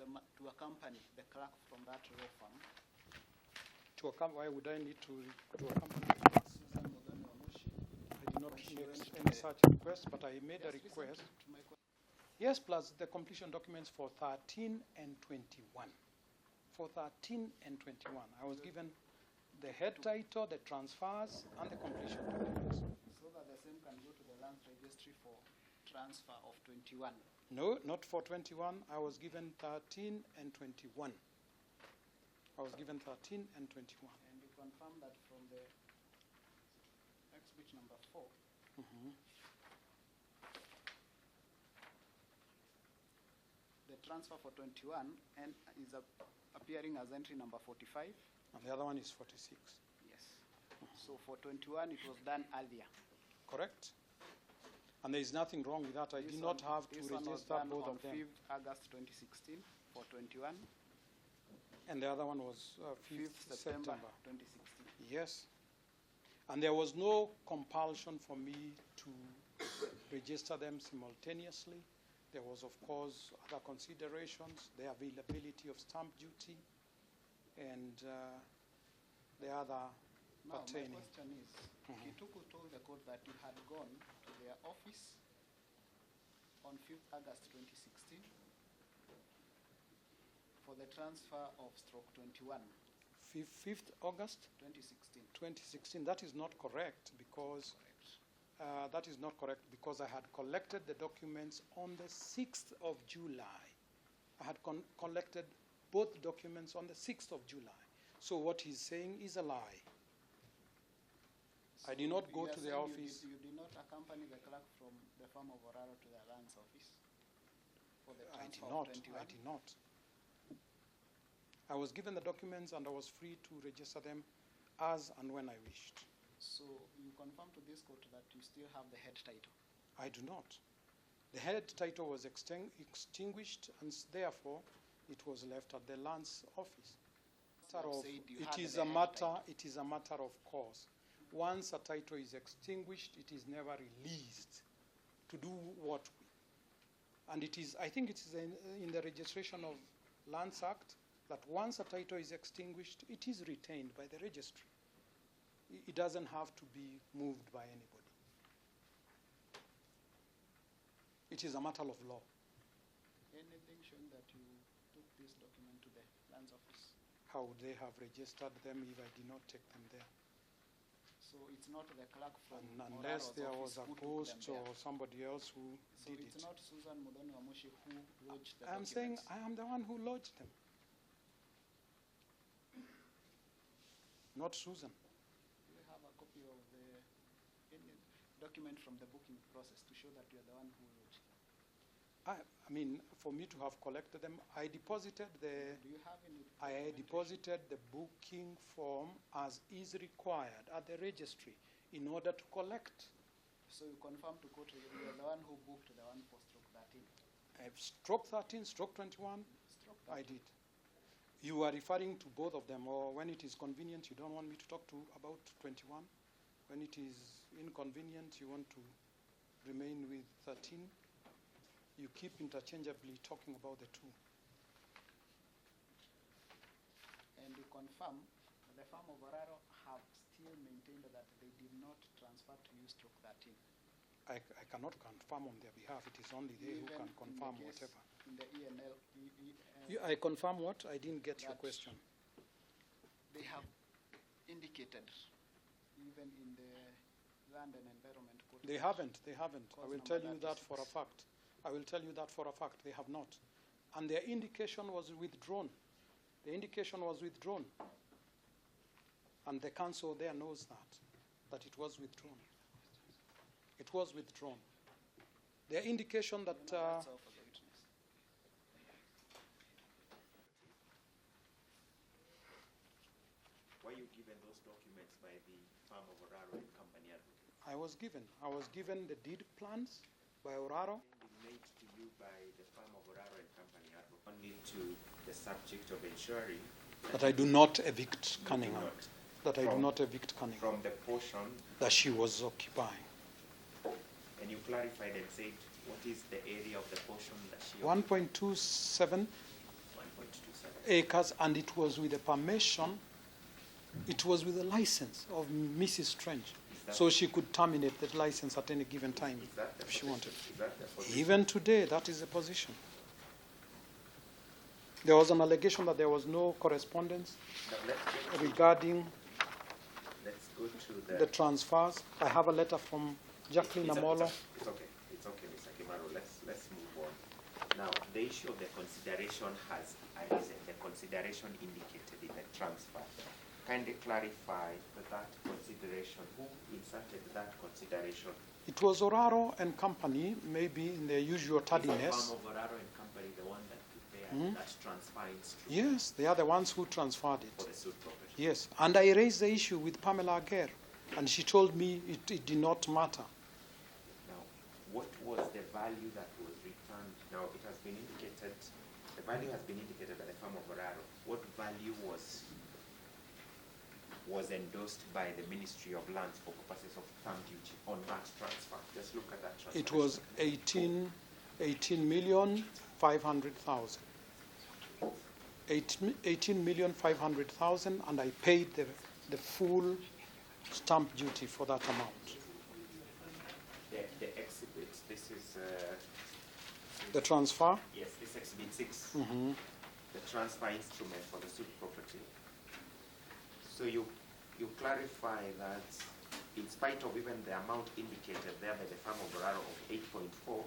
to accompany the clerk from that law firm. Why would I need to accompany? Susan Modoni Wamushi. I did not When she make went to any the- such request, but I made a Yes, request. listen to my question. Yes, plus the completion documents for 13 and 21. For 13 and 21, I was given the head title, the transfers, and the completion documents. So that the same can go to the land registry for transfer of 21. No, not for 21. I was given 13 and 21. I was given 13 and 21. And you confirm that from the exhibit number 4, Mhm. the transfer for 21 and is appearing as entry number 45. And the other one is 46. Yes. So for 21, it was done earlier. Correct? And there is nothing wrong with that. I This did not one- have to this one was register done both on of them. 5th August 2016 for 21, And the other one was 5th 5th September September. 2016. Yes. And there was no compulsion for me to register them simultaneously. There was, of course, other considerations, the availability of stamp duty, and the other Now, my pertaining. question is, Kituku told the court that you had gone to their office on 5th August 2016 for the transfer of stroke 21, 5th August 2016. 2016. That is not correct because I had collected the documents on the 6th of July. I had collected both documents on the 6th of July. So what he's saying is a lie. I did not go you are to the saying office. You did not accompany the clerk from the firm of Oraro to the lands office for the I transfer did of not. 21? I did not. I was given the documents and I was free to register them as and when I wished. So you confirm to this court that you still have the head title? I do not. The head title was extinguished, and therefore it was left at the lands office. It is a matter of course. Once a title is extinguished, it is never released to do what with. And it is, I think it is in the Registration of Lands Act that once a title is extinguished, it is retained by the registry. It doesn't have to be moved by anybody. It is a matter of law. Anything showing that you took this document to the lands office? How would they have registered them if I did not take them there? So it's not the clerk from Unless Oraro's there office was a who took post them or there. somebody else who So did it's it. not Susan Modoni Wamushi who lodged the I'm documents? saying I am the one who lodged them. Not Susan. Do you have a copy of any document from the booking process to show that you are the one who lodged them? I mean, for me to have collected them, I deposited the Do you have any booking form as is required at the registry in order to collect. So you confirm to court you are the one who booked the one for stroke 13? Stroke 13, stroke 21, Stroke I 13. did. You are referring to both of them, or when it is convenient, you don't want me to talk about 21. When it is inconvenient, you want to remain with 13. You keep interchangeably talking about the two. And you confirm the firm of Oraro have still maintained that they did not transfer to you stroke 13? I cannot confirm on their behalf. It is only they who Even can in confirm the case whatever. In the ENL, I confirm what? I didn't get your That- question. they have indicated, even in the Land and Environment Court. They haven't. I Clause will tell number you that for a 36. fact. I will tell you that for a fact. They have not. And their indication was withdrawn. The indication was withdrawn. And the council there knows that it was withdrawn. It was withdrawn. Their indication that... You know that's all for the witness. Were you given those documents by the firm of Oraro and Company Advocate? I was given the deed plans by Oraro. Made to you by the firm of Oraro and Company Advocate only to the subject of ensuring That I do not evict Cunningham. not That I do from- not evict Cunningham. from the portion, That she was occupying. and you clarified and said what is the area of the portion that she 1.27 acres, and it was with the permission, it was with the license of Mrs. Strange. So she could terminate that license at any given time if she wanted. Even today, that is the position. There was an allegation that there was no correspondence regarding the transfers. I have a letter from Jacqueline Amolo. It's okay, Mr. Kimaro. Let's move on. Now, the issue of the consideration has arisen. The consideration indicated in the transfer. Kindly clarify that consideration. Who inserted that consideration? It was Oraro and Company, maybe in their usual tardiness. Is the firm of Oraro and Company the one that prepared that transfer instrument? Yes, they are the ones who transferred it. For the suit property. Yes, and I raised the issue with Pamela Aguirre, and she told me it did not matter. Now, what was the value that was returned? Now, it has been indicated, the value has been indicated by the firm of Oraro. What value was endorsed by the Ministry of Lands for purposes of stamp duty on that transfer? Just look at that transfer. It was 18,500,000. 18,500,000, and I paid the full stamp duty for that amount. The exhibit, this is... the transfer? Yes, this exhibit 6. Mm-hmm. The transfer instrument for the suit property. So you clarify that in spite of even the amount indicated there by the firm of Oraro of 8.4,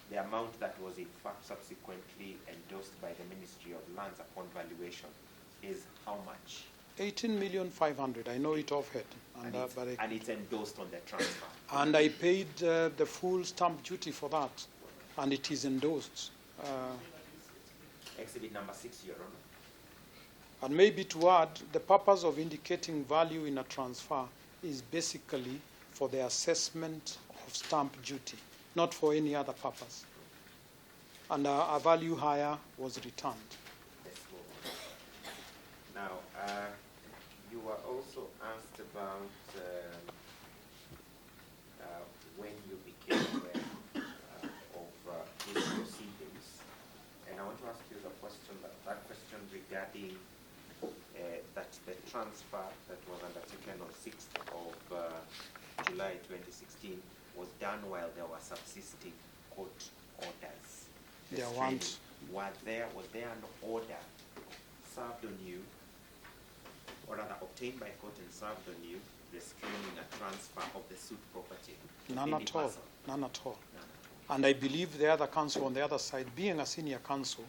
the amount that was in fact subsequently endorsed by the Ministry of Lands upon valuation is how much? 18,500,000. I know it offhand. And it's endorsed on the transfer. And I paid the full stamp duty for that, and it is endorsed. Exhibit number 6, Your Honor. And maybe to add, the purpose of indicating value in a transfer is basically for the assessment of stamp duty, not for any other purpose. And a value higher was returned. Let's move on. Now, you were also asked about when you became aware of these proceedings. And I want to ask you the question, that question regarding that the transfer that was undertaken on 6th of July 2016 was done while there were subsisting court orders. Was there an order served on you, or rather obtained by court and served on you, restraining a transfer of the suit property? None at all. None at all. And I believe the other counsel on the other side, being a senior counsel,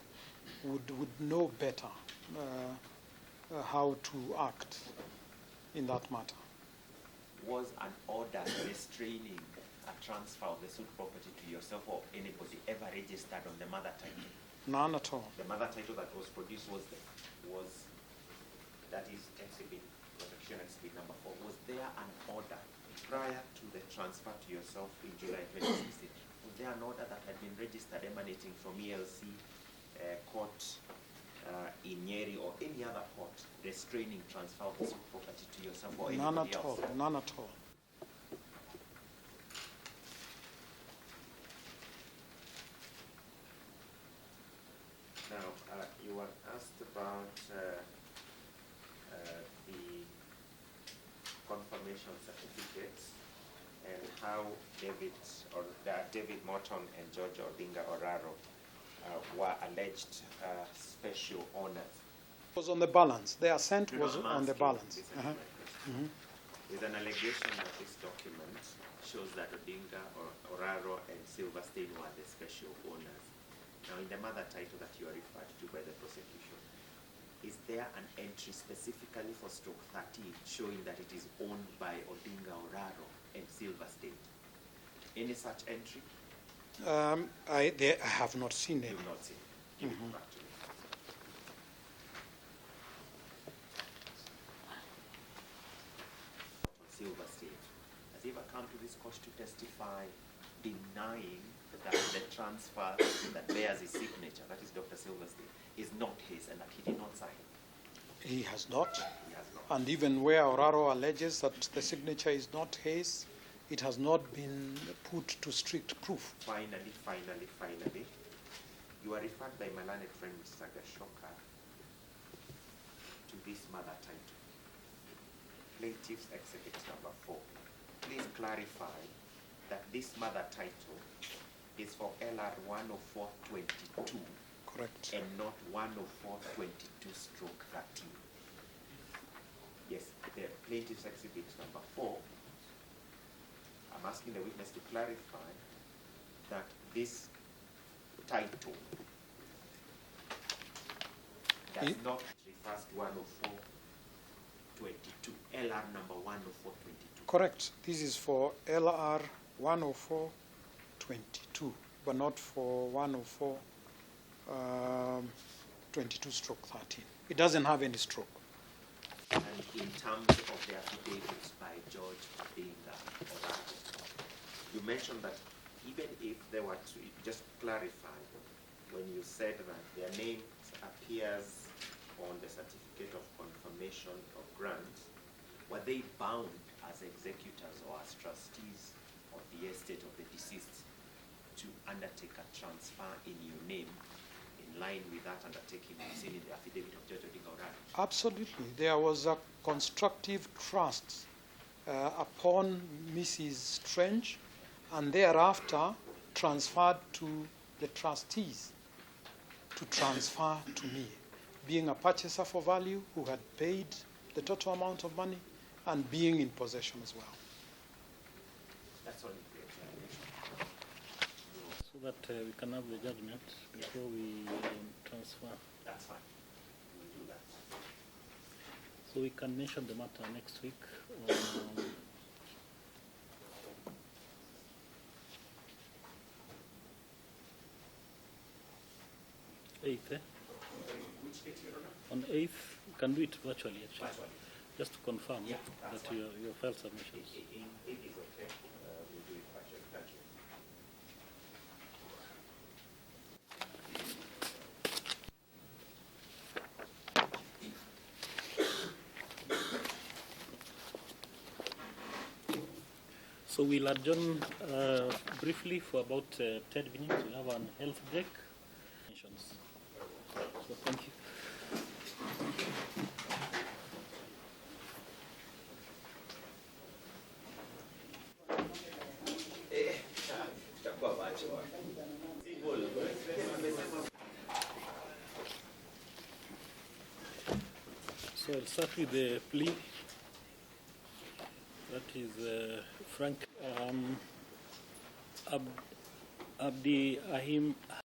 would know better how to act in that matter. Was an order restraining a transfer of the suit property to yourself or anybody ever registered on the mother title? None at all. The mother title that was produced was that is exhibit, protection exhibit number 4. Was there an order prior to the transfer to yourself in July 2016? Was there an order that had been registered emanating from ELC court in Nyeri or any other court restraining transfer of the suit property to yourself or anybody else? None at all. Now, you were asked about the confirmation certificates and how David Morton and George Odinga Oraro were alleged special honors. It was on the balance. The assent was on the balance. There's an allegation that this document shows that Odinga, Oraro, and Silverstein were the special owners. Now, in the mother title that you are referred to by the prosecution, is there an entry specifically for stroke 13 showing that it is owned by Odinga, Oraro, and Silverstein? Any such entry? I have not seen it. You've not seen it. Give it back to me. Silverstein, has he ever come to this court to testify denying that the transfer that bears his signature, that is Dr. Silverstein, is not his and that he did not sign? He has not. He has not. And even where Oraro alleges that the signature is not his, it has not been put to strict proof. Finally, you are referred by my learned friend Mr. Gashoka to this mother title, Plaintiff's Exhibit number 4, please clarify that this mother title is for LR 10422. Correct. And not 10422/13. Yes, the Plaintiff's Exhibit number 4. I'm asking the witness to clarify that this title does not refers to 10422, LR number 10422. Correct. This is for LR 10422, but not for 10422/13. It doesn't have any stroke. And in terms of the affidavits by George Binga Orato, you mentioned that even if they were to, just clarify, when you said that their name appears on the certificate of confirmation of grant, were they bound as executors or as trustees of the estate of the deceased to undertake a transfer in your name in line with that undertaking seen in the affidavit of George Binga Orato? Absolutely. There was a constructive trust upon Mrs. Strange, and thereafter transferred to the trustees to transfer to me, being a purchaser for value who had paid the total amount of money and being in possession as well. That's only the explanation. So that we can have the judgment before we transfer. That's fine. We'll do that. So we can mention the matter next week. 8th, Which date, Your Honor? On 8th, we can do it virtually actually. Virtually. Just to confirm Yeah, that's that fine. your file submissions. It is okay. We'll do it virtually. Thank you. So we'll adjourn briefly for about 10 minutes. We'll have a health break. So thank you. So I'll start with the plea. That is Frank Abdi Ahim